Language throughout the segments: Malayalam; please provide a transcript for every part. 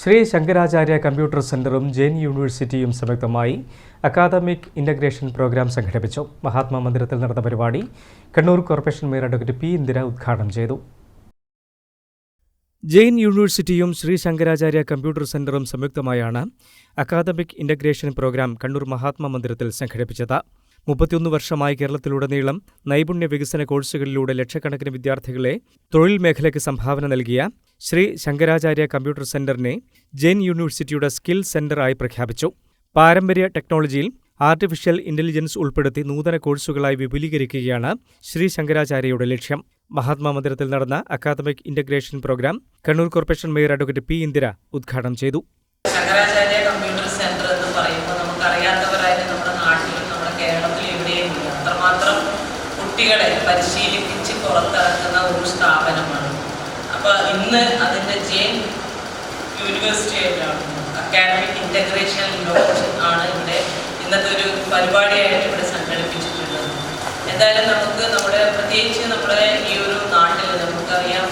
ശ്രീ ശങ്കരാചാര്യ കമ്പ്യൂട്ടർ സെന്ററും ജെയിൻ യൂണിവേഴ്സിറ്റിയും സംയുക്തമായി അക്കാദമിക് ഇന്റഗ്രേഷൻ പ്രോഗ്രാം സംഘടിപ്പിച്ചു. മഹാത്മാ മന്ദിരത്തിൽ നടന്ന പരിപാടി Kannur corporation mayor advocate P. Indira ഉദ്ഘാടനം ചെയ്തു. ജെയിൻ യൂണിവേഴ്സിറ്റിയും ശ്രീ ശങ്കരാചാര്യ കമ്പ്യൂട്ടർ സെന്ററും സംയുക്തമായാണ് academic integration program Kannur Mahatma മന്ദിരത്തിൽ സംഘടിപ്പിച്ചത്. 31 വർഷമായി കേരളത്തിലുടനീളം നൈപുണ്യ വികസന കോഴ്സുകളിലൂടെ ലക്ഷക്കണക്കിന് വിദ്യാർത്ഥികളെ തൊഴിൽ മേഖലയ്ക്ക് സംഭാവന നൽകിയ ശ്രീ ശങ്കരാചാര്യ കമ്പ്യൂട്ടർ സെന്ററിനെ ജെയിൻ യൂണിവേഴ്സിറ്റിയുടെ സ്കിൽ സെന്ററായി പ്രഖ്യാപിച്ചു. പാരമ്പര്യ ടെക്നോളജിയിൽ ആർട്ടിഫിഷ്യൽ ഇന്റലിജൻസ് ഉൾപ്പെടുത്തി നൂതന കോഴ്സുകളായി വിപുലീകരിക്കുകയാണ് ശ്രീ ശങ്കരാചാര്യയുടെ ലക്ഷ്യം. മഹാത്മാ മന്ദിരത്തിൽ നടന്ന academic integration program Kannur corporation mayor advocate P. Indira ഉദ്ഘാടനം ചെയ്തു. ശങ്കരാചാര്യ കമ്പ്യൂട്ടർ സെന്റർ എന്ന് പറയുമ്പോൾ നമുക്കറിയാത്തവരായിട്ട് നമ്മുടെ നാട്ടിലും നമ്മുടെ കേരളത്തിലും എവിടെയും അത്രമാത്രം കുട്ടികളെ പരിശീലിപ്പിച്ച് പുറത്തിറക്കുന്ന ഒരു സ്ഥാപനമാണ്. അപ്പോൾ ഇന്ന് അതിൻ്റെ ജെയിൻ യൂണിവേഴ്സിറ്റി ആയിട്ടാണ് അക്കാഡമിക് ഇന്റഗ്രേഷൻ ലോഞ്ച് ആണ് ഇവിടെ ഇന്നത്തെ ഒരു പരിപാടിയായിട്ട് ഇവിടെ സംഘടിപ്പിച്ചിട്ടുള്ളത്. എന്തായാലും നമുക്ക് പ്രത്യേകിച്ച് നമ്മുടെ ഈ ഒരു നാട്ടിൽ നമുക്കറിയാം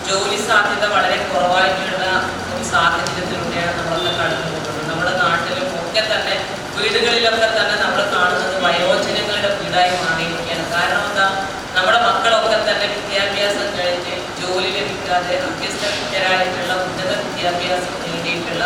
ജോലി സാധ്യത വളരെ കുറവായിട്ടുള്ള ഒരു സാഹചര്യത്തിലൂടെയാണ് നമ്മളൊക്കെ കടന്നു പോകുന്നത്. നമ്മുടെ നാട്ടിലും ഒക്കെ തന്നെ വീടുകളിലൊക്കെ തന്നെ നമ്മൾ കാണുന്നത് വയോജനങ്ങളുടെ വീടായി മാറിയിരിക്കുകയാണ്. കാരണം എന്താ, നമ്മുടെ മക്കളൊക്കെ തന്നെ വിദ്യാഭ്യാസം കഴിഞ്ഞ് ജോലി ലഭിക്കാതെ അഭ്യസ്തരായിട്ടുള്ള ഉന്നത വിദ്യാഭ്യാസം നേടിയിട്ടുള്ള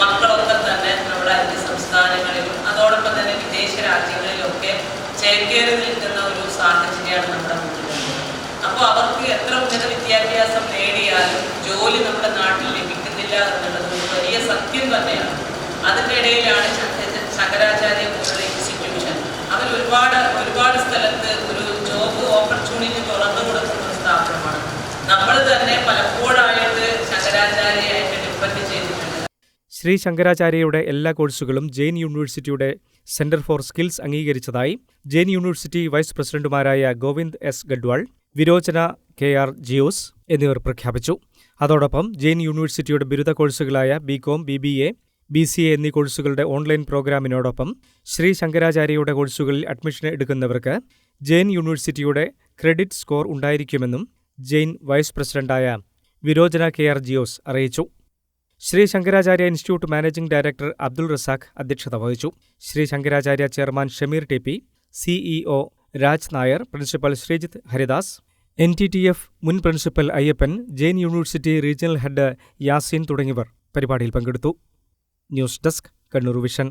മക്കളൊക്കെ തന്നെ നമ്മുടെ അന്യ സംസ്ഥാനങ്ങളിലും അതോടൊപ്പം തന്നെ വിദേശ രാജ്യങ്ങളിലൊക്കെ ചേക്കേറി നിൽക്കുന്ന ഒരു സാഹചര്യമാണ് നമ്മുടെ മുന്നിലുള്ളത്. അപ്പോൾ അവർക്ക് എത്ര ഉന്നത വിദ്യാഭ്യാസം നേടിയാലും ജോലി നമ്മുടെ നാട്ടിൽ ലഭിക്കുന്നില്ല എന്നുള്ളത് ഒരു വലിയ സത്യം തന്നെയാണ്. അതിൻ്റെ ഇടയിലാണ് ശങ്കരാചാര്യ പോലുള്ള ഇൻസ്റ്റിറ്റ്യൂഷൻ അവർ ഒരുപാട് സ്ഥലത്ത് ഒരു ജോബ് ഓപ്പർച്യൂണിറ്റി തുറന്നു കൊടുക്കുന്ന ഒരു സ്ഥാപനമാണ്. നമ്മൾ തന്നെ പലപ്പോഴായിട്ട് ശങ്കരാചാര്യയായിട്ട് ഡിപ്പെൻഡ് ചെയ്തിട്ടുണ്ട്. ശ്രീ ശങ്കരാചാര്യയുടെ എല്ലാ കോഴ്സുകളും ജെയിൻ യൂണിവേഴ്സിറ്റിയുടെ സെന്റർ ഫോർ സ്കിൽസ് അംഗീകരിച്ചതായി ജെയിൻ യൂണിവേഴ്സിറ്റി വൈസ് പ്രസിഡന്റുമാരായ ഗോവിന്ദ് എസ് ഗഡ്വാൾ, വിരോചന കെ.ആർ. ജിയോസ് എന്നിവർ പ്രഖ്യാപിച്ചു. അതോടൊപ്പം ജെയിൻ യൂണിവേഴ്സിറ്റിയുടെ ബിരുദ കോഴ്സുകളായ ബികോം, BBA, BCA എന്നീ കോഴ്സുകളുടെ ഓൺലൈൻ പ്രോഗ്രാമിനോടൊപ്പം ശ്രീ ശങ്കരാചാര്യയുടെ കോഴ്സുകളിൽ അഡ്മിഷൻ എടുക്കുന്നവർക്ക് ജെയിൻ യൂണിവേഴ്സിറ്റിയുടെ ക്രെഡിറ്റ് സ്കോർ ഉണ്ടായിരിക്കുമെന്നും ജെയിൻ വൈസ് പ്രസിഡന്റായ വിരോചന കെ.ആർ. ജിയോസ് അറിയിച്ചു. Shri Shankaracharya institute managing director Abdul Razak അധ്യക്ഷത വഹിച്ചു. Shri Shankaracharya chairman Shameer T P., CEO Raj Nair, principal Sreejith Haridas, NTTF മുൻ principal Ayyappan, Jain university regional head Yaseen തുടങ്ങിയവർ പരിപാടിയിൽ പങ്കെടുത്തു. News desk, Kannur vision.